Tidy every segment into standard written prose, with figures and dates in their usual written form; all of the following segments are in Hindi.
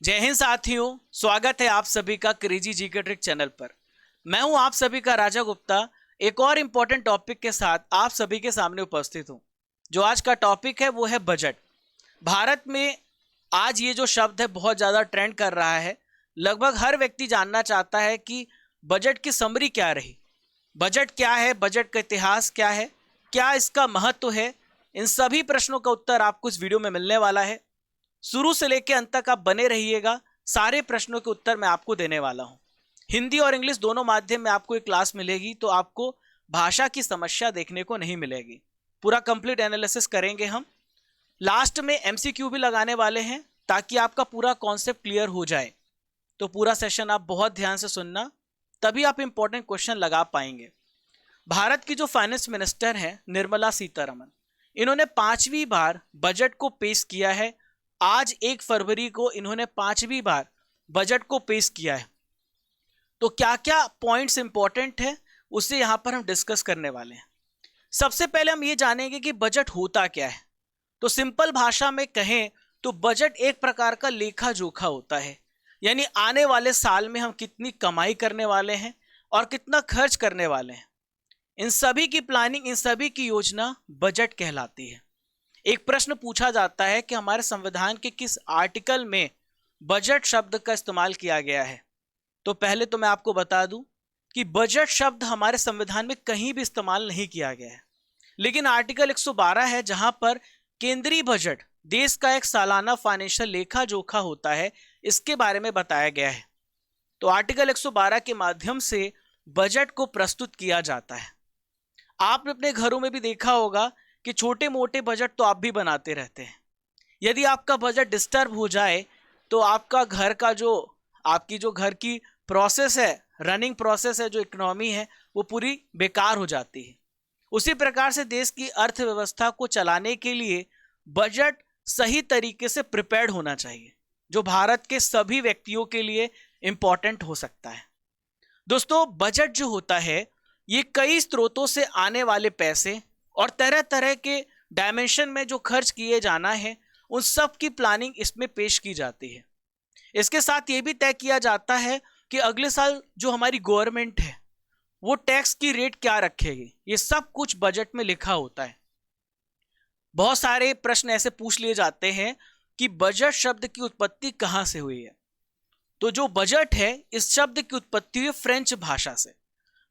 जय हिंद साथियों, स्वागत है आप सभी का क्रेजी जीके ट्रिक चैनल पर। मैं हूं आप सभी का राजा गुप्ता, एक और इंपॉर्टेंट टॉपिक के साथ आप सभी के सामने उपस्थित हूं। जो आज का टॉपिक है वो है बजट। भारत में आज ये जो शब्द है बहुत ज़्यादा ट्रेंड कर रहा है। लगभग हर व्यक्ति जानना चाहता है कि बजट की समरी क्या रही, बजट क्या है, बजट का इतिहास क्या है, क्या इसका महत्व है। इन सभी प्रश्नों का उत्तर आपको इस वीडियो में मिलने वाला है। शुरू से लेकर अंत तक आप बने रहिएगा, सारे प्रश्नों के उत्तर मैं आपको देने वाला हूं। हिंदी और इंग्लिश दोनों माध्यम में आपको एक क्लास मिलेगी, तो आपको भाषा की समस्या देखने को नहीं मिलेगी। पूरा कंप्लीट एनालिसिस करेंगे हम। लास्ट में एमसीक्यू भी लगाने वाले हैं ताकि आपका पूरा कॉन्सेप्ट क्लियर हो जाए। तो पूरा सेशन आप बहुत ध्यान से सुनना, तभी आप इंपॉर्टेंट क्वेश्चन लगा पाएंगे। भारत की जो फाइनेंस मिनिस्टर हैं निर्मला सीतारमन, इन्होंने 5वीं बार बजट को पेश किया है। आज 1 फरवरी को इन्होंने 5वीं बार बजट को पेश किया है। तो क्या क्या पॉइंट्स इंपॉर्टेंट है उसे यहां पर हम डिस्कस करने वाले हैं। सबसे पहले हम ये जानेंगे कि बजट होता क्या है। तो सिंपल भाषा में कहें तो बजट एक प्रकार का लेखा जोखा होता है, यानी आने वाले साल में हम कितनी कमाई करने वाले हैं और कितना खर्च करने वाले हैं। इन सभी की प्लानिंग, इन सभी की योजना बजट कहलाती है। एक प्रश्न पूछा जाता है कि हमारे संविधान के किस आर्टिकल में बजट शब्द का इस्तेमाल किया गया है। तो पहले तो मैं आपको बता दूं कि बजट शब्द हमारे संविधान में कहीं भी इस्तेमाल नहीं किया गया है, लेकिन आर्टिकल 112 है जहां पर केंद्रीय बजट देश का एक सालाना फाइनेंशियल लेखा जोखा होता है, इसके बारे में बताया गया है। तो आर्टिकल 112 के माध्यम से बजट को प्रस्तुत किया जाता है। आपने अपने घरों में भी देखा होगा कि छोटे मोटे बजट तो आप भी बनाते रहते हैं। यदि आपका बजट डिस्टर्ब हो जाए तो आपका घर का आपकी जो घर की प्रोसेस है, रनिंग प्रोसेस है, जो इकोनॉमी है, वो पूरी बेकार हो जाती है। उसी प्रकार से देश की अर्थव्यवस्था को चलाने के लिए बजट सही तरीके से प्रिपेयर्ड होना चाहिए, जो भारत के सभी व्यक्तियों के लिए इंपॉर्टेंट हो सकता है। दोस्तों, बजट जो होता है ये कई स्रोतों से आने वाले पैसे और तरह तरह के डायमेंशन में जो खर्च किए जाना है उन सब की प्लानिंग इसमें पेश की जाती है। इसके साथ ये भी तय किया जाता है कि अगले साल जो हमारी गवर्नमेंट है वो टैक्स की रेट क्या रखेगी। ये सब कुछ बजट में लिखा होता है। बहुत सारे प्रश्न ऐसे पूछ लिए जाते हैं कि बजट शब्द की उत्पत्ति कहां से हुई है। तो जो बजट है इस शब्द की उत्पत्ति हुई फ्रेंच भाषा से।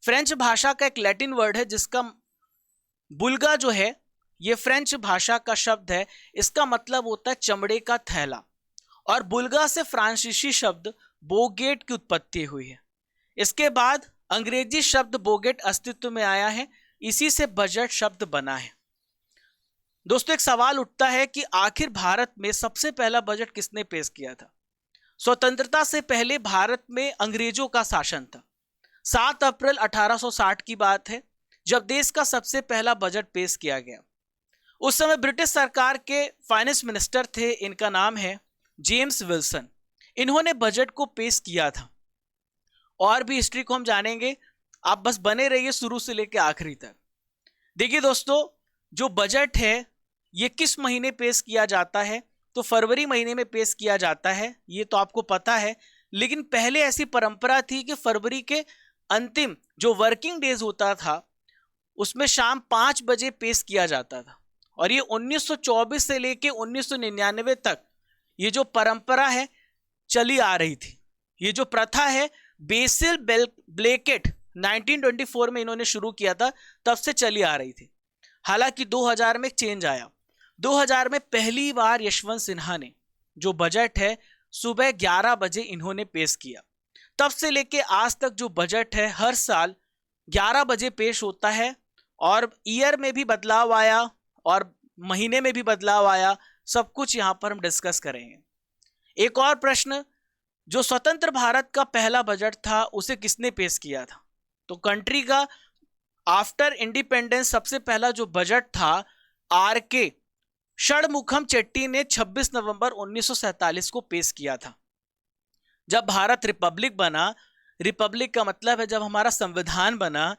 फ्रेंच भाषा का एक लैटिन वर्ड है जिसका बुल्गा जो है, ये फ्रेंच भाषा का शब्द है। इसका मतलब होता है चमड़े का थैला, और बुल्गा से फ्रांसीसी शब्द बोगेट की उत्पत्ति हुई है। इसके बाद अंग्रेजी शब्द बोगेट अस्तित्व में आया है, इसी से बजट शब्द बना है। दोस्तों, एक सवाल उठता है कि आखिर भारत में सबसे पहला बजट किसने पेश किया था। स्वतंत्रता से पहले भारत में अंग्रेजों का शासन था। 7 अप्रैल 1860 की बात है जब देश का सबसे पहला बजट पेश किया गया। उस समय ब्रिटिश सरकार के फाइनेंस मिनिस्टर थे, इनका नाम है जेम्स विल्सन। इन्होंने बजट को पेश किया था। और भी हिस्ट्री को हम जानेंगे, आप बस बने रहिए शुरू से लेकर आखिरी तक। देखिए दोस्तों, जो बजट है ये किस महीने पेश किया जाता है, तो फरवरी महीने में पेश किया जाता है, ये तो आपको पता है। लेकिन पहले ऐसी परंपरा थी कि फरवरी के अंतिम जो वर्किंग डेज होता था उसमें शाम 5 बजे पेश किया जाता था। और ये 1924 से लेके 1999 तक ये जो परंपरा है चली आ रही थी। ये जो प्रथा है बेसिल ब्लैकेट 1924 में इन्होंने शुरू किया था, तब से चली आ रही थी। हालांकि 2000 में चेंज आया। 2000 में पहली बार यशवंत सिन्हा ने जो बजट है सुबह 11 बजे इन्होंने पेश किया। तब से लेके आज तक जो बजट है हर साल 11 बजे पेश होता है, और ईयर में भी बदलाव आया और महीने में भी बदलाव आया। सब कुछ यहां पर हम डिस्कस करेंगे। एक और प्रश्न, जो स्वतंत्र भारत का पहला बजट था उसे किसने पेश किया था। तो कंट्री का आफ्टर इंडिपेंडेंस सबसे पहला जो बजट था आर.के. षणमुखम चेट्टी ने 26 नवंबर 1947 को पेश किया था। जब भारत रिपब्लिक बना, रिपब्लिक का मतलब है जब हमारा संविधान बना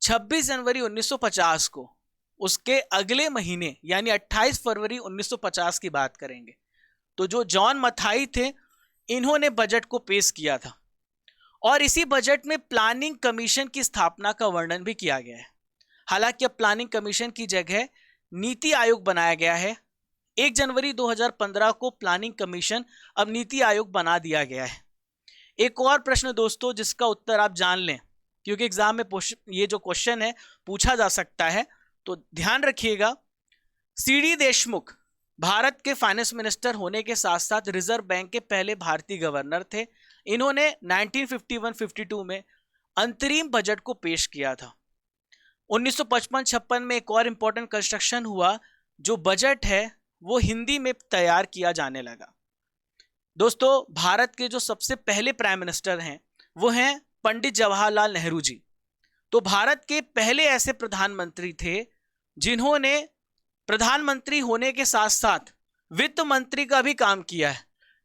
26 जनवरी 1950 को, उसके अगले महीने यानी 28 फरवरी 1950 की बात करेंगे। तो जो जॉन मथाई थे इन्होंने बजट को पेश किया था और इसी बजट में प्लानिंग कमीशन की स्थापना का वर्णन भी किया गया है। हालांकि अब प्लानिंग कमीशन की जगह नीति आयोग बनाया गया है। 1 जनवरी 2015 को प्लानिंग कमीशन अब नीति आयोग बना दिया गया है। एक और प्रश्न दोस्तों जिसका उत्तर आप जान लें, क्योंकि एग्जाम में ये जो क्वेश्चन है पूछा जा सकता है, तो ध्यान रखिएगा। सीडी देशमुख भारत के फाइनेंस मिनिस्टर होने के साथ साथ रिजर्व बैंक के पहले भारतीय गवर्नर थे। इन्होंने 1951-52 में अंतरिम बजट को पेश किया था। 1955-56 में एक और इंपॉर्टेंट कंस्ट्रक्शन हुआ, जो बजट है वो हिंदी में तैयार किया जाने लगा। दोस्तों, भारत के जो सबसे पहले प्राइम मिनिस्टर हैं वो हैं पंडित जवाहरलाल नेहरू जी। तो भारत के पहले ऐसे प्रधानमंत्री थे जिन्होंने प्रधानमंत्री होने के साथ साथ वित्त मंत्री का भी काम किया है।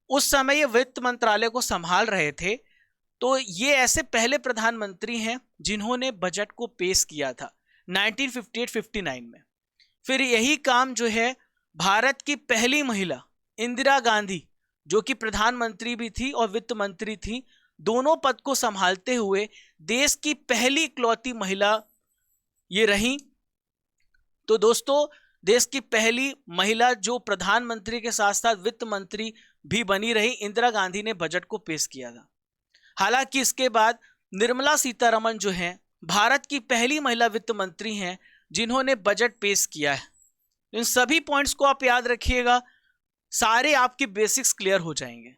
उस समय ये वित्त मंत्रालय को संभाल रहे थे। तो ये ऐसे पहले प्रधानमंत्री हैं जिन्होंने बजट को पेश किया था 1958-59 में। फिर यही काम जो है भारत की पहली महिला इंदिरा गांधी, जो कि प्रधानमंत्री भी थी और वित्त मंत्री थी, दोनों पद को संभालते हुए देश की पहली इकलौती महिला ये रही। तो दोस्तों, देश की पहली महिला जो प्रधानमंत्री के साथ साथ वित्त मंत्री भी बनी रही, इंदिरा गांधी ने बजट को पेश किया था। हालांकि इसके बाद निर्मला सीतारमण जो हैं भारत की पहली महिला वित्त मंत्री हैं जिन्होंने बजट पेश किया है। इन सभी पॉइंट्स को आप याद रखिएगा, सारे आपके बेसिक्स क्लियर हो जाएंगे।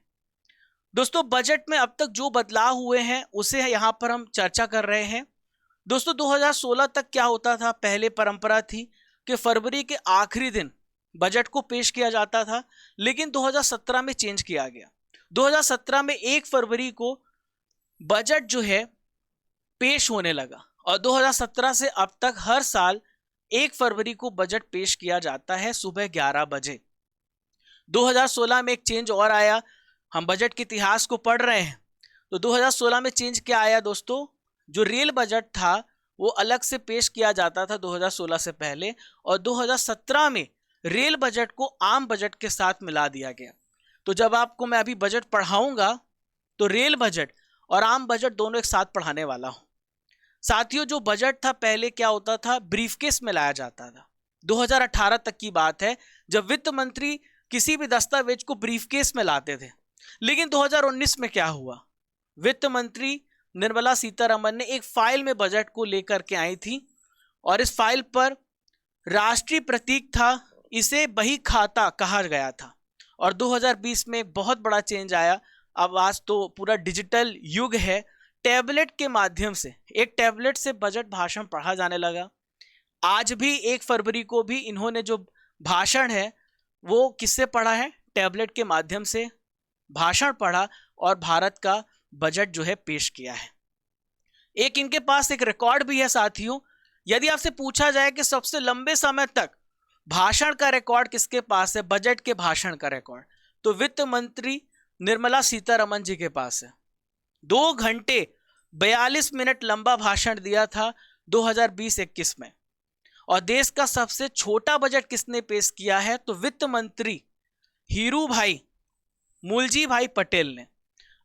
दोस्तों, बजट में अब तक जो बदलाव हुए हैं उसे यहां पर हम चर्चा कर रहे हैं। दोस्तों, 2016 तक क्या होता था, पहले परंपरा थी कि फरवरी के आखिरी दिन बजट को पेश किया जाता था, लेकिन 2017 में चेंज किया गया। 2017 में 1 फरवरी को बजट जो है पेश होने लगा और 2017 से अब तक हर साल 1 फरवरी को बजट पेश किया जाता है सुबह 11 बजे। 2016 में एक चेंज और आया। हम बजट के इतिहास को पढ़ रहे हैं तो 2016 में चेंज क्या आया दोस्तों, जो रेल बजट था वो अलग से पेश किया जाता था 2016 से पहले, और 2017 में रेल बजट को आम बजट के साथ मिला दिया गया। तो जब आपको मैं अभी बजट पढ़ाऊंगा तो रेल बजट और आम बजट दोनों एक साथ पढ़ाने वाला हूं। साथियों, जो बजट था पहले क्या होता था, ब्रीफकेस में लाया जाता था। 2018 तक की बात है जब वित्त मंत्री किसी भी दस्तावेज को ब्रीफकेस में लाते थे। लेकिन 2019 में क्या हुआ, वित्त मंत्री निर्मला सीतारमण ने एक फाइल में बजट को लेकर के आई थी और इस फाइल पर राष्ट्रीय प्रतीक था, इसे बही खाता कहा गया था। और 2020 में बहुत बड़ा चेंज आया। अब आज तो पूरा डिजिटल युग है, टैबलेट के माध्यम से, एक टैबलेट से बजट भाषण पढ़ा जाने लगा। आज भी 1 फरवरी को भी इन्होंने जो भाषण है वो किससे पढ़ा है, टैबलेट के माध्यम से भाषण पढ़ा और भारत का बजट जो है पेश किया है। एक इनके पास एक रिकॉर्ड भी है साथियों। यदि आपसे पूछा जाए कि सबसे लंबे समय तक भाषण का रिकॉर्ड किसके पास है, बजट के भाषण का रिकॉर्ड, तो वित्त मंत्री निर्मला सीतारमण जी के पास है। 2 घंटे 42 मिनट लंबा भाषण दिया था 2020-21 में। और देश का सबसे छोटा बजट किसने पेश किया है, तो वित्त मंत्री हीरू भाई मूलजी भाई पटेल ने।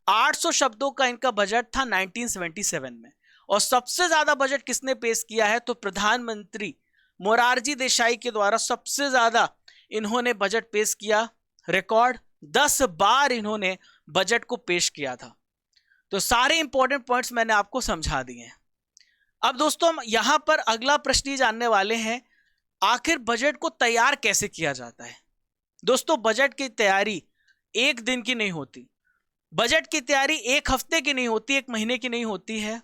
800 शब्दों का इनका बजट था 1977 में। और सबसे ज्यादा बजट किसने पेश किया है, तो प्रधानमंत्री मोरारजी देसाई के द्वारा सबसे ज्यादा इन्होंने बजट पेश किया। रिकॉर्ड 10 बार इन्होंने बजट को पेश किया था। तो सारे इंपॉर्टेंट पॉइंट्स मैंने आपको समझा दिए हैं। अब दोस्तों, हम यहां पर अगला प्रश्न जानने वाले हैं, आखिर बजट को तैयार कैसे किया जाता है। दोस्तों, बजट की तैयारी 1 दिन की नहीं होती, बजट की तैयारी 1 हफ्ते की नहीं होती, 1 महीने की नहीं होती है।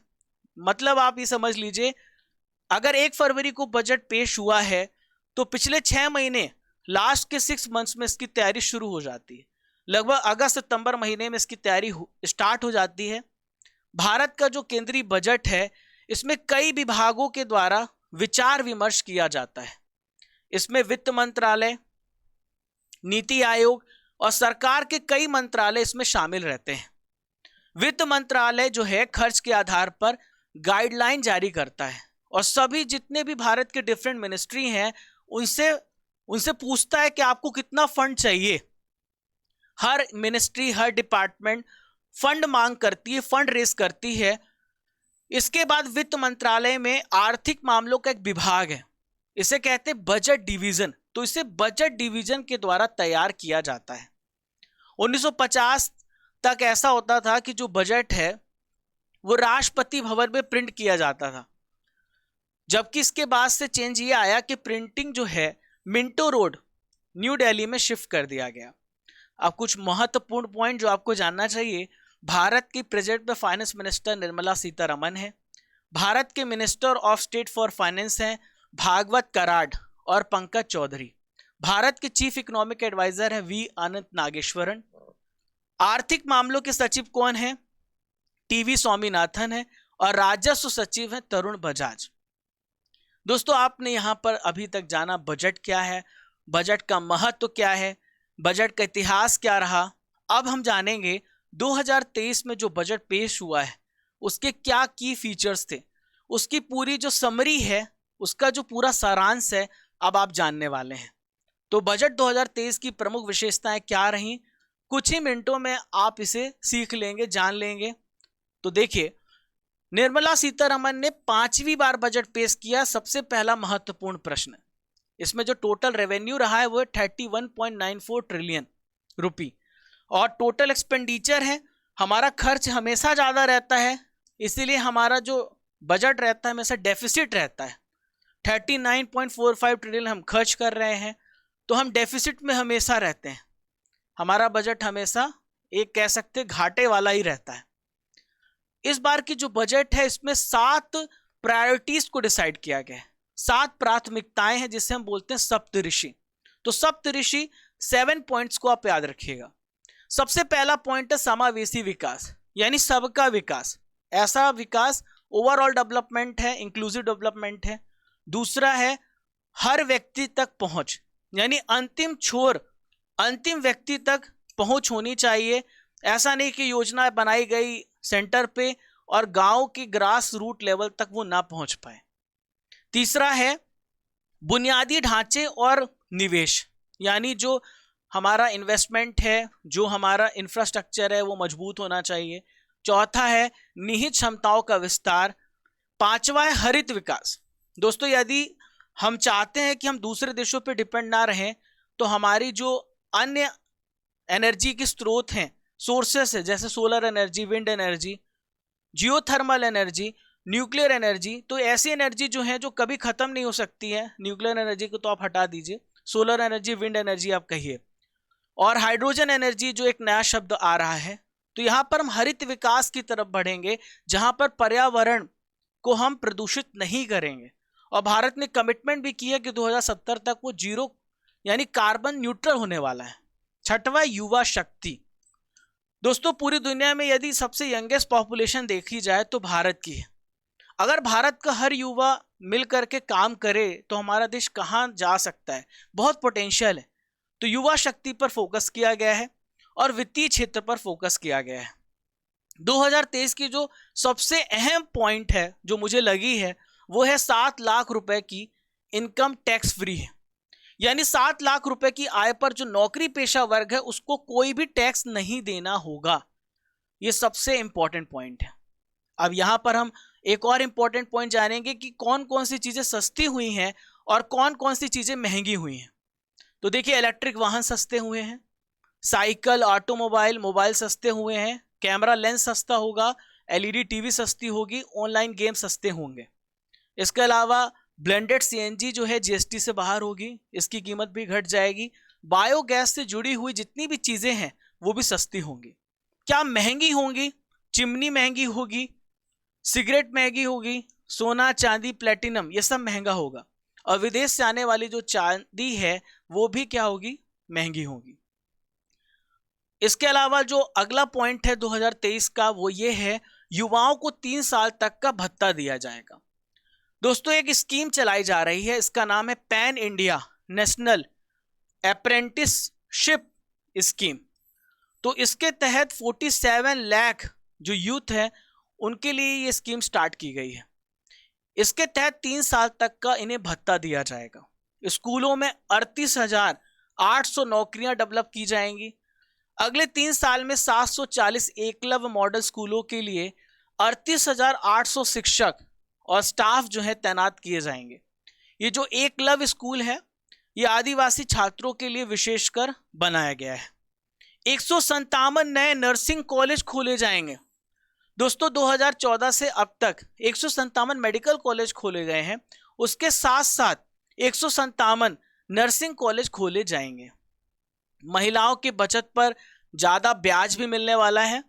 मतलब आप ये समझ लीजिए, अगर 1 फरवरी को बजट पेश हुआ है तो पिछले 6 महीने, लास्ट के 6 मंथ्स में इसकी तैयारी शुरू हो जाती है। लगभग अगस्त सितंबर महीने में इसकी तैयारी स्टार्ट हो जाती है। भारत का जो केंद्रीय बजट है इसमें कई विभागों के द्वारा विचार विमर्श किया जाता है। इसमें वित्त मंत्रालय, नीति आयोग और सरकार के कई मंत्रालय इसमें शामिल रहते हैं। वित्त मंत्रालय जो है खर्च के आधार पर गाइडलाइन जारी करता है और सभी जितने भी भारत के डिफरेंट मिनिस्ट्री हैं उनसे पूछता है कि आपको कितना फंड चाहिए। हर मिनिस्ट्री, हर डिपार्टमेंट फंड मांग करती है, फंड रेस करती है। इसके बाद वित्त मंत्रालय में आर्थिक मामलों का एक विभाग है, इसे कहते हैं बजट डिवीजन। तो इसे बजट डिवीजन के द्वारा तैयार किया जाता है। 1950 तक ऐसा होता था कि जो बजट है वो राष्ट्रपति भवन में प्रिंट किया जाता था, जबकि इसके बाद से चेंज ये आया कि प्रिंटिंग जो है मिंटो रोड न्यू दिल्ली में शिफ्ट कर दिया गया। अब कुछ महत्वपूर्ण पॉइंट जो आपको जानना चाहिए, भारत की प्रेजेंट में फाइनेंस मिनिस्टर निर्मला सीतारमन है। भारत के minister of state for finance हैं भागवत कराड और पंकज चौधरी। भारत के चीफ इकोनॉमिक एडवाइजर है वी अनंत नागेश्वरन। आर्थिक मामलों के सचिव कौन है? टीवी स्वामीनाथन है। और राजस्व सचिव है तरुण बजाज। दोस्तों, आपने यहां पर अभी तक जाना बजट क्या है, बजट का महत्व क्या है, बजट का इतिहास क्या रहा। अब हम जानेंगे 2023 में जो बजट पेश हुआ है उसके क्या की फीचर्स थे, उसकी पूरी जो समरी है, उसका जो पूरा सारांश है, अब आप जानने वाले हैं। तो बजट 2023 की प्रमुख विशेषताएं क्या रही, कुछ ही मिनटों में आप इसे सीख लेंगे, जान लेंगे। तो देखिए, निर्मला सीतारमन ने 5वीं बार बजट पेश किया। सबसे पहला महत्वपूर्ण प्रश्न, इसमें जो टोटल रेवेन्यू रहा है वो 31.94 ट्रिलियन रुपी, और टोटल एक्सपेंडिचर है, हमारा खर्च हमेशा ज्यादा रहता है, इसीलिए हमारा जो बजट रहता है हमेशा डेफिसिट रहता है। 39.45 ट्रिलियन हम खर्च कर रहे हैं, तो हम डेफिसिट में हमेशा रहते हैं। हमारा बजट हमेशा एक कह सकते हैं घाटे वाला ही रहता है। इस बार की जो बजट है इसमें 7 प्रायोरिटीज को डिसाइड किया गया है, 7 प्राथमिकताएं हैं जिसे हम बोलते हैं सप्तऋषि। तो सप्तऋषि 7 पॉइंट्स को आप याद रखिएगा। सबसे पहला पॉइंट है समावेशी विकास, यानी सबका विकास। ऐसा विकास ओवरऑल डेवलपमेंट है, इंक्लूसिव डेवलपमेंट है। दूसरा है हर व्यक्ति तक पहुंच, यानी अंतिम छोर, अंतिम व्यक्ति तक पहुंच होनी चाहिए। ऐसा नहीं कि योजना बनाई गई सेंटर पे और गांव की ग्रास रूट लेवल तक वो ना पहुंच पाए। तीसरा है बुनियादी ढांचे और निवेश, यानी जो हमारा इन्वेस्टमेंट है, जो हमारा इंफ्रास्ट्रक्चर है वो मजबूत होना चाहिए। चौथा है निहित क्षमताओं का विस्तार। पांचवा है हरित विकास। दोस्तों, यदि हम चाहते हैं कि हम दूसरे देशों पर डिपेंड ना रहें, तो हमारी जो अन्य एनर्जी के स्रोत हैं, सोर्सेस है, जैसे solar energy, wind energy, geothermal energy, nuclear energy, तो ऐसी एनर्जी जो है जो कभी खत्म नहीं हो सकती है। न्यूक्लियर एनर्जी को तो आप हटा दीजिए, सोलर एनर्जी, विंड एनर्जी आप कहिए, और हाइड्रोजन एनर्जी जो एक नया शब्द आ रहा है। तो यहां पर हम हरित विकास की तरफ बढ़ेंगे, जहां पर पर्यावरण को हम प्रदूषित नहीं करेंगे। और भारत ने कमिटमेंट भी की है कि 2070 तक वो जीरो यानी कार्बन न्यूट्रल होने वाला है। छठवां युवा शक्ति। दोस्तों, पूरी दुनिया में यदि सबसे यंगेस्ट पॉपुलेशन देखी जाए तो भारत की है। अगर भारत का हर युवा मिल करके काम करे तो हमारा देश कहाँ जा सकता है, बहुत पोटेंशियल है। तो युवा शक्ति पर फोकस किया गया है और वित्तीय क्षेत्र पर फोकस किया गया है। 2023 की जो सबसे अहम पॉइंट है जो मुझे लगी है वो है 7 लाख रुपए की इनकम टैक्स फ्री है, यानी 7 लाख रुपए की आय पर जो नौकरी पेशा वर्ग है उसको कोई भी टैक्स नहीं देना होगा। ये सबसे इंपॉर्टेंट पॉइंट है। अब यहां पर हम एक और इंपॉर्टेंट पॉइंट जानेंगे कि कौन कौन सी चीजें सस्ती हुई हैं और कौन कौन सी चीजें महंगी हुई हैं। तो देखिए, इलेक्ट्रिक वाहन सस्ते हुए हैं, साइकिल, ऑटोमोबाइल, मोबाइल सस्ते हुए हैं, कैमरा लेंस सस्ता होगा, एलईडी टीवी सस्ती होगी, ऑनलाइन गेम सस्ते होंगे। इसके अलावा ब्लेंडेड सीएनजी जो है जीएसटी से बाहर होगी, इसकी कीमत भी घट जाएगी। बायोगैस से जुड़ी हुई जितनी भी चीजें हैं वो भी सस्ती होंगी। क्या महंगी होंगी? चिमनी महंगी होगी, सिगरेट महंगी होगी, सोना, चांदी, प्लेटिनम, ये सब महंगा होगा। और विदेश से आने वाली जो चांदी है वो भी क्या होगी? महंगी होगी। इसके अलावा जो अगला पॉइंट है 2023 का वो ये है, युवाओं को 3 साल तक का भत्ता दिया जाएगा। दोस्तों, एक स्कीम चलाई जा रही है, इसका नाम है pan India national apprenticeship scheme. तो इसके तहत 47 लाख जो यूथ है उनके लिए ये स्कीम स्टार्ट की गई है। इसके तहत 3 साल तक का इन्हें भत्ता दिया जाएगा। स्कूलों में 38,800 नौकरियां डेवलप की जाएंगी। अगले 3 साल में 740 एकलव्य मॉडल स्कूलों के लिए 38,800 शिक्षक और स्टाफ जो है तैनात किए जाएंगे। ये जो एकलव्य स्कूल है ये आदिवासी छात्रों के लिए विशेषकर बनाया गया है। 157 नए नर्सिंग कॉलेज खोले जाएंगे। दोस्तों 2014 से अब तक 157 मेडिकल कॉलेज खोले गए हैं, उसके साथ साथ 157 नर्सिंग कॉलेज खोले जाएंगे। महिलाओं की बचत पर ज़्यादा ब्याज भी मिलने वाला है,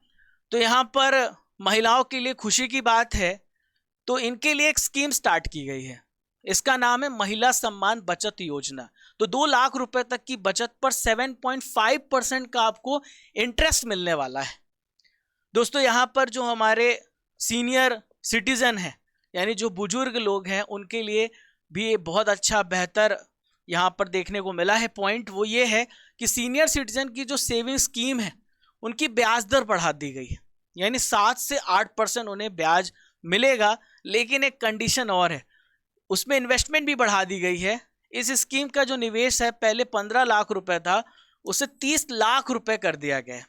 तो यहाँ पर महिलाओं के लिए खुशी की बात है। तो इनके लिए एक स्कीम स्टार्ट की गई है, इसका नाम है महिला सम्मान बचत योजना। तो 2 लाख रुपए तक की बचत पर 7.5% का आपको इंटरेस्ट मिलने वाला है। दोस्तों यहाँ पर जो हमारे सीनियर सिटीजन हैं, यानी जो बुजुर्ग लोग हैं, उनके लिए भी बहुत अच्छा बेहतर यहाँ पर देखने को मिला है पॉइंट। वो ये है कि सीनियर सिटीजन की जो सेविंग स्कीम है उनकी ब्याज दर बढ़ा दी गई है, यानी 7 से 8% उन्हें ब्याज मिलेगा। लेकिन एक कंडीशन और है, उसमें इन्वेस्टमेंट भी बढ़ा दी गई है। इस स्कीम का जो निवेश है पहले 15 लाख रुपए था, उसे 30 लाख रुपए कर दिया गया है।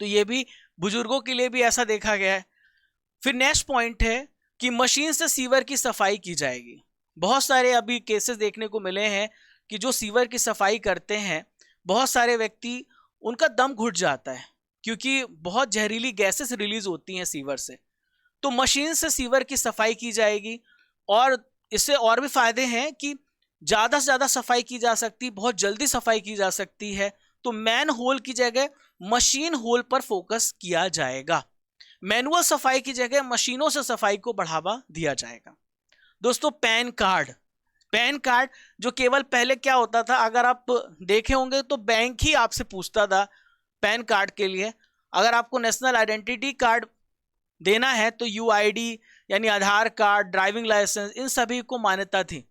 तो ये भी बुजुर्गों के लिए भी ऐसा देखा गया है। फिर नेक्स्ट पॉइंट है कि मशीन से सीवर की सफाई की जाएगी। बहुत सारे अभी केसेस देखने को मिले हैं कि जो सीवर की सफाई करते हैं, बहुत सारे व्यक्ति उनका दम घुट जाता है क्योंकि बहुत जहरीली गैसेस रिलीज होती हैं सीवर से। तो मशीन से सीवर की सफाई की जाएगी और इससे और भी फायदे हैं कि ज़्यादा से ज़्यादा सफाई की जा सकती, बहुत जल्दी सफाई की जा सकती है। तो मैन होल की जगह मशीन होल पर फोकस किया जाएगा। मैनुअल सफाई की जगह मशीनों से सफाई को बढ़ावा दिया जाएगा। दोस्तों पैन कार्ड जो केवल पहले क्या होता था, अगर आप देखे होंगे तो बैंक ही आपसे पूछता था पैन कार्ड के लिए। अगर आपको नेशनल आइडेंटिटी कार्ड देना है तो यूआईडी यानी आधार कार्ड, ड्राइविंग लाइसेंस, इन सभी को मान्यता थी।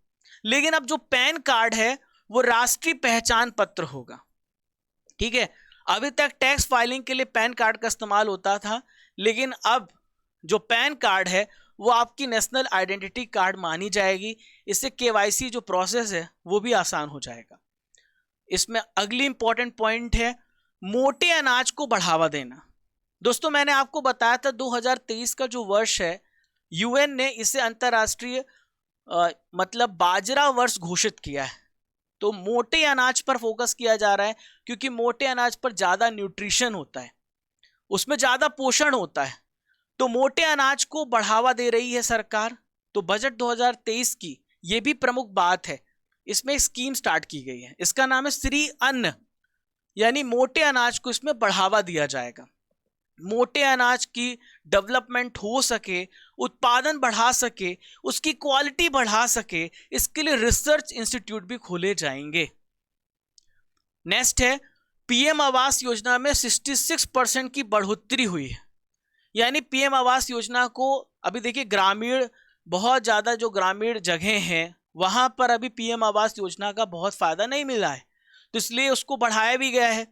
लेकिन अब जो पैन कार्ड है वो राष्ट्रीय पहचान पत्र होगा। ठीक है, अभी तक टैक्स फाइलिंग के लिए पैन कार्ड का इस्तेमाल होता था, लेकिन अब जो पैन कार्ड है वो आपकी नेशनल आइडेंटिटी कार्ड मानी जाएगी। इससे केवाईसी जो प्रोसेस है वो भी आसान हो जाएगा। इसमें अगली इंपॉर्टेंट पॉइंट है मोटे अनाज को बढ़ावा देना। दोस्तों मैंने आपको बताया था 2023 का जो वर्ष है, यूएन ने इसे अंतर्राष्ट्रीय मतलब बाजरा वर्ष घोषित किया है। तो मोटे अनाज पर फोकस किया जा रहा है क्योंकि मोटे अनाज पर ज़्यादा न्यूट्रिशन होता है, उसमें ज़्यादा पोषण होता है। तो मोटे अनाज को बढ़ावा दे रही है सरकार। तो बजट 2023 की ये भी प्रमुख बात है, इसमें एक स्कीम स्टार्ट की गई है, इसका नाम है श्री अन्न, यानी मोटे अनाज को इसमें बढ़ावा दिया जाएगा। मोटे अनाज की डेवलपमेंट हो सके, उत्पादन बढ़ा सके, उसकी क्वालिटी बढ़ा सके, इसके लिए रिसर्च इंस्टीट्यूट भी खोले जाएंगे। नेक्स्ट है पीएम आवास योजना में 66% की बढ़ोतरी हुई है। यानी पीएम आवास योजना को अभी देखिए ग्रामीण, बहुत ज़्यादा जो ग्रामीण जगह हैं वहाँ पर अभी पीएम आवास योजना का बहुत फ़ायदा नहीं मिला है, तो इसलिए उसको बढ़ाया भी गया है।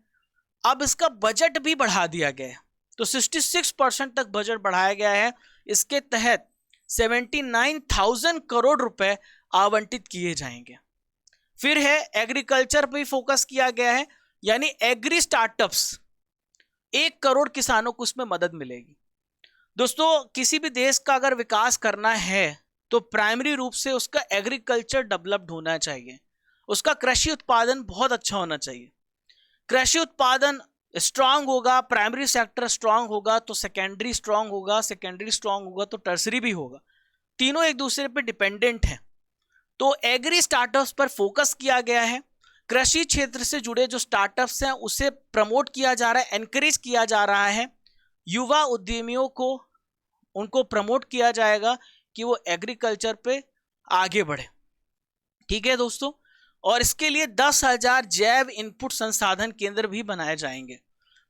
अब इसका बजट भी बढ़ा दिया गया है, तो 66% तक बजट बढ़ाया गया है। इसके तहत 79,000 करोड़ रुपए आवंटित किए जाएंगे। फिर है एग्रीकल्चर पर फोकस किया गया है, यानी एग्री स्टार्टअप्स, 1 करोड़ किसानों को उसमें मदद मिलेगी। दोस्तों किसी भी देश का अगर विकास करना है तो प्राइमरी रूप से उसका एग्रीकल्चर डेवलप्ड होना चाहिए, उसका कृषि उत्पादन बहुत अच्छा होना चाहिए। कृषि उत्पादन स्ट्रांग होगा, प्राइमरी सेक्टर स्ट्रांग होगा तो सेकेंडरी स्ट्रांग होगा, सेकेंडरी स्ट्रांग होगा तो टर्सरी भी होगा। तीनों एक दूसरे पर डिपेंडेंट हैं। तो एग्री स्टार्टअप्स पर फोकस किया गया है। कृषि क्षेत्र से जुड़े जो स्टार्टअप्स हैं उसे प्रमोट किया जा रहा है, एनकरेज किया जा रहा है। युवा उद्यमियों को उनको प्रमोट किया जाएगा कि वो एग्रीकल्चर पे आगे बढ़े। ठीक है दोस्तों, और इसके लिए 10,000 जैव इनपुट संसाधन केंद्र भी बनाए जाएंगे।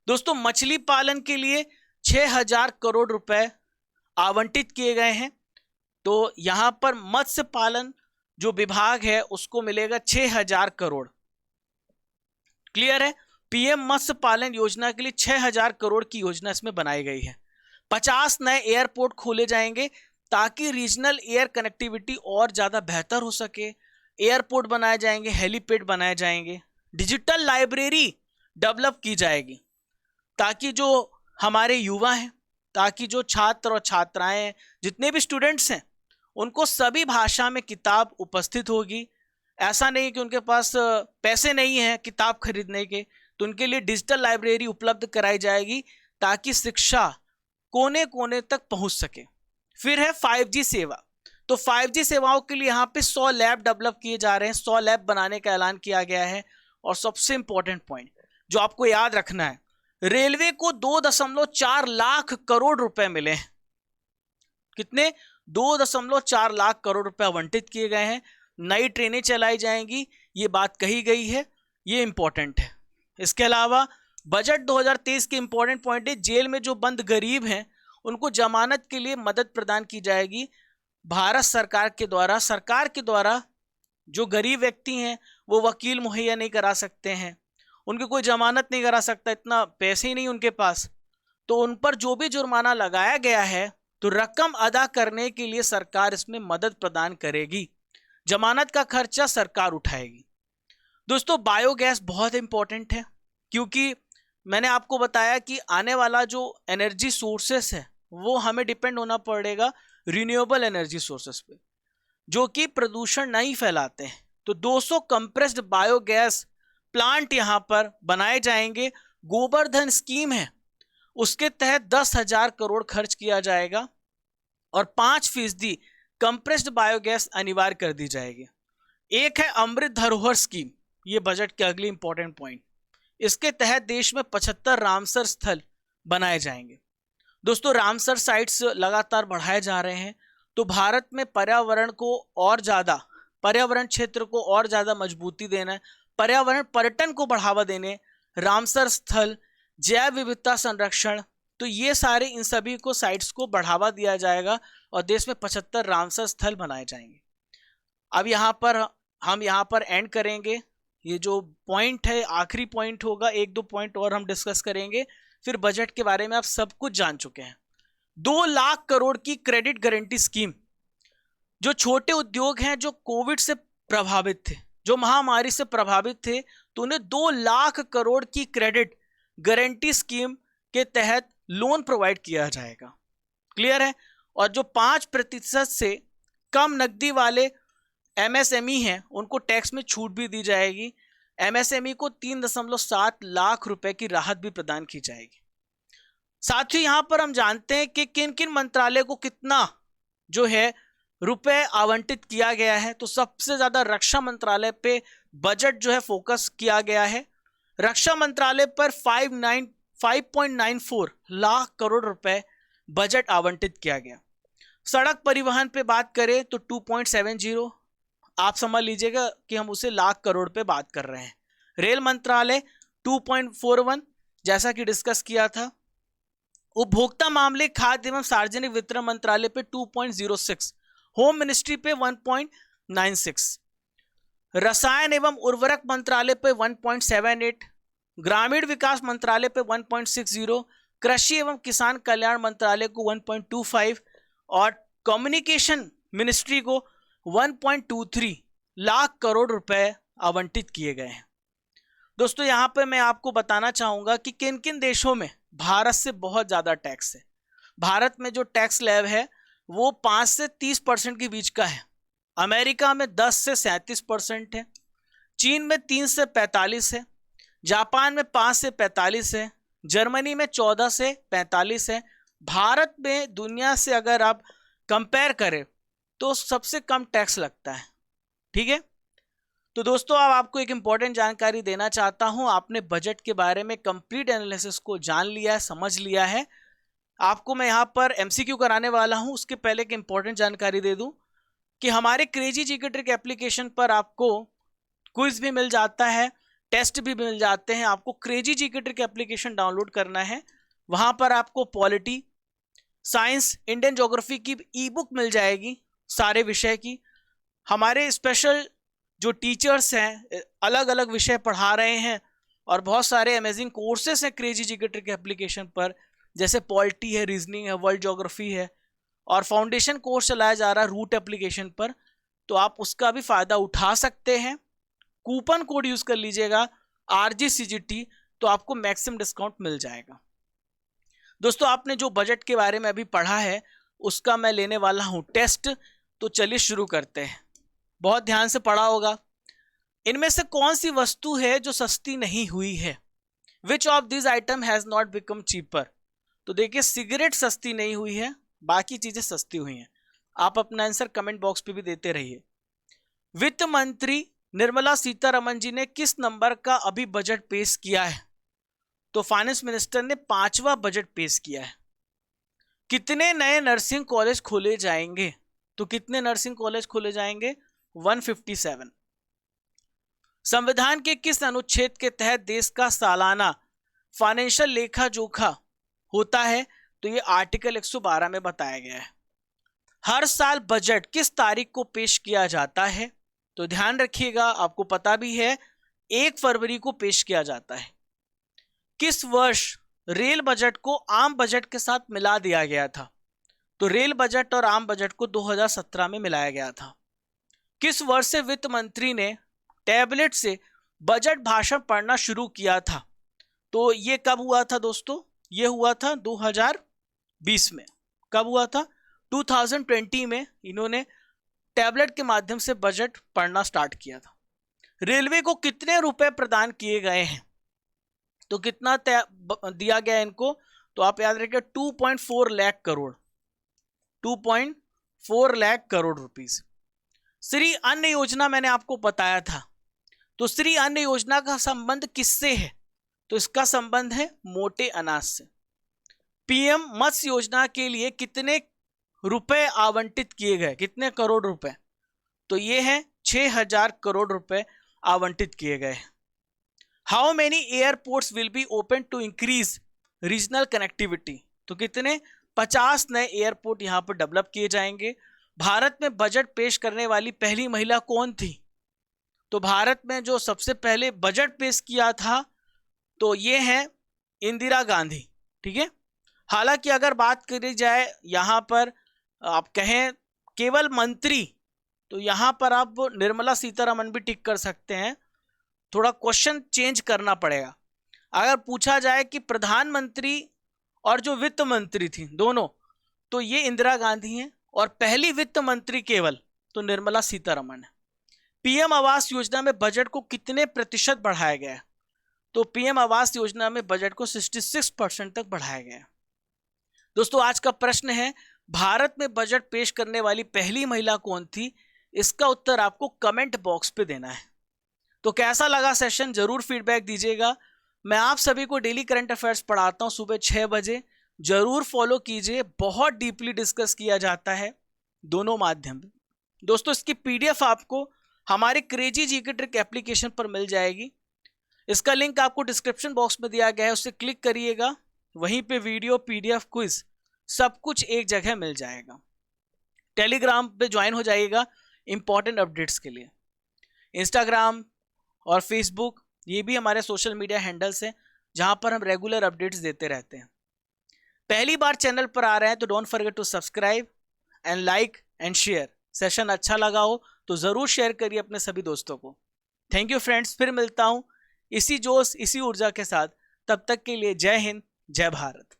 दोस्तों मछली पालन के लिए 6,000 करोड़ रुपए आवंटित किए गए हैं। तो यहां पर मत्स्य पालन जो विभाग है उसको मिलेगा 6,000 करोड़। क्लियर है, पीएम मत्स्य पालन योजना के लिए 6,000 करोड़ की योजना इसमें बनाई गई है। 50 नए एयरपोर्ट खोले जाएंगे ताकि रीजनल एयर कनेक्टिविटी और ज़्यादा बेहतर हो सके। एयरपोर्ट बनाए जाएंगे, हेलीपैड बनाए जाएंगे। डिजिटल लाइब्रेरी डेवलप की जाएगी, ताकि जो हमारे युवा हैं, ताकि जो छात्र और छात्राएं हैं, जितने भी स्टूडेंट्स हैं, उनको सभी भाषा में किताब उपस्थित होगी। ऐसा नहीं कि उनके पास पैसे नहीं है किताब खरीदने के, तो उनके लिए डिजिटल लाइब्रेरी उपलब्ध कराई जाएगी ताकि शिक्षा कोने कोने तक पहुंच सके। फिर है 5G सेवा। तो 5G सेवाओं के लिए यहाँ पे 100 लैब डेवलप किए जा रहे हैं, 100 लैब बनाने का ऐलान किया गया है। और सबसे इंपॉर्टेंट पॉइंट जो आपको याद रखना है, रेलवे को 2.4 लाख करोड़ रुपए मिले हैं। कितने? 2.4 लाख करोड़ रुपए आवंटित किए गए हैं। नई ट्रेनें चलाई जाएंगी, ये बात कही गई है, ये इंपॉर्टेंट है। इसके अलावा बजट 2023 के इंपॉर्टेंट पॉइंट है, जेल में जो बंद गरीब हैं उनको जमानत के लिए मदद प्रदान की जाएगी भारत सरकार के द्वारा। जो गरीब व्यक्ति हैं वो वकील मुहैया नहीं करा सकते हैं, उनकी कोई जमानत नहीं करा सकता, इतना पैसे ही नहीं उनके पास, तो उन पर जो भी जुर्माना लगाया गया है तो रकम अदा करने के लिए सरकार इसमें मदद प्रदान करेगी। जमानत का खर्चा सरकार उठाएगी। दोस्तों, बायोगैस बहुत इंपॉर्टेंट है, क्योंकि मैंने आपको बताया कि आने वाला जो एनर्जी सोर्सेस है वो हमें डिपेंड होना पड़ेगा रिन्यूएबल एनर्जी सोर्सेस पे, जो कि प्रदूषण नहीं फैलाते हैं। तो 200 कंप्रेस्ड बायोगैस प्लांट यहां पर बनाए जाएंगे। गोबर्धन स्कीम है, उसके तहत 10,000 करोड़ खर्च किया जाएगा और 5% कंप्रेस्ड बायोगैस अनिवार्य कर दी जाएगी। एक है अमृत धरोहर स्कीम, ये बजट के अगली इंपॉर्टेंट पॉइंट। इसके तहत देश में 75 रामसर स्थल बनाए जाएंगे। दोस्तों, रामसर साइट्स लगातार बढ़ाए जा रहे हैं, तो भारत में पर्यावरण क्षेत्र को और ज्यादा मजबूती देना है, पर्यावरण पर्यटन को बढ़ावा देने, रामसर स्थल, जैव विविधता संरक्षण, तो ये सारे इन सभी को साइट्स को बढ़ावा दिया जाएगा और देश में 75 रामसर स्थल बनाए जाएंगे। अब हम यहाँ पर एंड करेंगे। ये जो पॉइंट है आखिरी पॉइंट होगा, 1-2 पॉइंट और हम डिस्कस करेंगे, फिर बजट के बारे में आप सब कुछ जान चुके हैं। 2 लाख करोड़ की क्रेडिट गारंटी स्कीम। जो छोटे उद्योग हैं जो कोविड से प्रभावित थे, जो महामारी से प्रभावित थे, तो उन्हें 2 लाख करोड़ की क्रेडिट गारंटी स्कीम के तहत लोन प्रोवाइड किया जाएगा। क्लियर है? और जो 5% से कम नकदी वाले MSME हैं उनको टैक्स में छूट भी दी जाएगी। MSME को 3.7 लाख रुपए की राहत भी प्रदान की जाएगी। साथ ही यहां पर हम जानते हैं कि किन किन मंत्रालय को कितना जो है रुपए आवंटित किया गया है। तो सबसे ज्यादा रक्षा मंत्रालय पे बजट जो है फोकस किया गया है। रक्षा मंत्रालय पर 5.94 लाख करोड़ रुपए बजट आवंटित किया गया। सड़क परिवहन पे बात करें तो 2.70, आप समझ लीजिएगा कि हम उसे लाख करोड़ पे बात कर रहे हैं। रेल मंत्रालय 2.41, जैसा कि डिस्कस किया था। उपभोक्ता मामले, खाद्य एवं सार्वजनिक वितरण मंत्रालय पे 2.06, होम मिनिस्ट्री पे 1.96, रसायन एवं उर्वरक मंत्रालय पे 1.78, ग्रामीण विकास मंत्रालय पे 1.60, कृषि एवं किसान कल्याण मंत्रालय को 1.25 और कम्युनिकेशन मिनिस्ट्री को 1.23 लाख करोड़ रुपए आवंटित किए गए हैं। दोस्तों, यहां पे मैं आपको बताना चाहूंगा कि किन किन देशों में भारत से बहुत ज्यादा टैक्स है। भारत में जो टैक्स स्लैब है वो 5 से 30% के बीच का है। अमेरिका में 10 से 37% है, चीन में 3 से 45 है, जापान में 5 से 45 है, जर्मनी में 14 से 45 है। भारत में दुनिया से अगर आप कंपेयर करें तो सबसे कम टैक्स लगता है। ठीक है, तो दोस्तों अब आपको एक इंपॉर्टेंट जानकारी देना चाहता हूं। आपने बजट के बारे में कंप्लीट एनालिसिस को जान लिया है, समझ लिया है। आपको मैं यहां पर MCQ कराने वाला हूं। उसके पहले एक इंपॉर्टेंट जानकारी दे दूं कि हमारे क्रेजी जीके ट्रिक एप्लीकेशन पर आपको क्विज भी मिल जाता है, टेस्ट भी मिल जाते हैं। आपको crazy GK trick application download करना है। वहां पर आपको पॉलिटी, साइंस, इंडियन ज्योग्राफी की ई बुक मिल जाएगी सारे विषय की। हमारे स्पेशल जो टीचर्स हैं अलग अलग विषय पढ़ा रहे हैं और बहुत सारे अमेजिंग कोर्सेस हैं क्रेजी जीके ट्रिक एप्लीकेशन पर, जैसे पॉलिटी है, रीजनिंग है, वर्ल्ड ज्योग्राफी है, और फाउंडेशन कोर्स चलाया जा रहा है रूट एप्लीकेशन पर, तो आप उसका भी फायदा उठा सकते हैं। कूपन कोड यूज कर लीजिएगा RGCGT तो आपको मैक्सिमम डिस्काउंट मिल जाएगा। दोस्तों आपने जो बजट के बारे में अभी पढ़ा है उसका मैं लेने वाला हूं टेस्ट, तो चलिए शुरू करते हैं। बहुत ध्यान से पढ़ा होगा। इनमें से कौन सी वस्तु है जो सस्ती नहीं हुई है? Which of this item has not become cheaper? तो देखिए सिगरेट सस्ती नहीं हुई है, बाकी चीजें सस्ती हुई हैं। आप अपना आंसर कमेंट बॉक्स पे भी देते रहिए। वित्त मंत्री निर्मला सीतारमण जी ने किस नंबर का अभी बजट पेश किया है? तो फाइनेंस मिनिस्टर ने 5वां बजट पेश किया है। कितने नए नर्सिंग कॉलेज खोले जाएंगे? तो कितने नर्सिंग कॉलेज खोले जाएंगे? 157। संविधान के किस अनुच्छेद के तहत देश का सालाना फाइनेंशियल लेखा जोखा होता है? तो ये आर्टिकल 112 में बताया गया है। हर साल बजट किस तारीख को पेश किया जाता है? तो ध्यान रखिएगा, आपको पता भी है 1 फरवरी को पेश किया जाता है। किस वर्ष रेल बजट को आम बजट के साथ मिला दिया गया था? तो रेल बजट और आम बजट को 2017 में मिलाया गया था। किस वर्ष से वित्त मंत्री ने टैबलेट से बजट भाषण पढ़ना शुरू किया था? तो ये कब हुआ था दोस्तों? ये हुआ था 2020 में। कब हुआ था? 2020 में इन्होंने टैबलेट के माध्यम से बजट पढ़ना स्टार्ट किया था। रेलवे को कितने रुपए प्रदान किए गए हैं? तो कितना दिया गया इनको? तो आप याद रखिए 2.4 लाख करोड़, 2.4 लाख करोड़ रुपीस। श्री अन्न योजना मैंने आपको बताया था, तो श्री अन्न योजना का संबंध किससे है? तो इसका संबंध है मोटे अनाज से। पीएम मत्स्य योजना के लिए कितने रुपए आवंटित किए गए? कितने करोड़ रुपए? तो ये है 6000 करोड़ रुपए आवंटित किए गए। How many airports will be open to increase regional connectivity? तो कितने? 50 नए एयरपोर्ट यहां पर डेवलप किए जाएंगे। भारत में बजट पेश करने वाली पहली महिला कौन थी? तो भारत में जो सबसे पहले बजट पेश किया था तो ये है इंदिरा गांधी। ठीक है। हालांकि अगर बात करी जाए यहां पर आप कहें केवल मंत्री, तो यहां पर आप निर्मला सीतारमण भी टिक कर सकते हैं। थोड़ा क्वेश्चन चेंज करना पड़ेगा। अगर पूछा जाए कि प्रधानमंत्री और जो वित्त मंत्री थी दोनों, तो ये इंदिरा गांधी हैं, और पहली वित्त मंत्री केवल तो निर्मला सीतारमण है। पीएम आवास योजना में बजट को कितने प्रतिशत बढ़ाया गया है? तो पीएम आवास योजना में बजट को 66% तक बढ़ाया गया है। दोस्तों आज का प्रश्न है, भारत में बजट पेश करने वाली पहली महिला कौन थी? इसका उत्तर आपको कमेंट बॉक्स पे देना है। तो कैसा लगा सेशन जरूर फीडबैक दीजिएगा। मैं आप सभी को डेली करंट अफेयर्स पढ़ाता हूं सुबह 6 बजे, जरूर फॉलो कीजिए। बहुत डीपली डिस्कस किया जाता है दोनों माध्यम। दोस्तों इसकी पीडीएफ आपको हमारे क्रेजी जीके ट्रिक एप्लीकेशन पर मिल जाएगी। इसका लिंक आपको डिस्क्रिप्शन बॉक्स में दिया गया है, उससे क्लिक करिएगा। वहीं पे वीडियो, पीडीएफ, क्विज सब कुछ एक जगह मिल जाएगा। टेलीग्राम पे ज्वाइन हो जाइएगा इंपॉर्टेंट अपडेट्स के लिए। इंस्टाग्राम और फेसबुक ये भी हमारे सोशल मीडिया हैंडल्स हैं जहां पर हम रेगुलर अपडेट्स देते रहते हैं। पहली बार चैनल पर आ रहे हैं तो don't forget to subscribe and like and share. Session अच्छा लगा हो तो जरूर शेयर करिए अपने सभी दोस्तों को। थैंक यू फ्रेंड्स, फिर मिलता हूं इसी जोश इसी ऊर्जा के साथ। तब तक के लिए जय हिंद, जय भारत।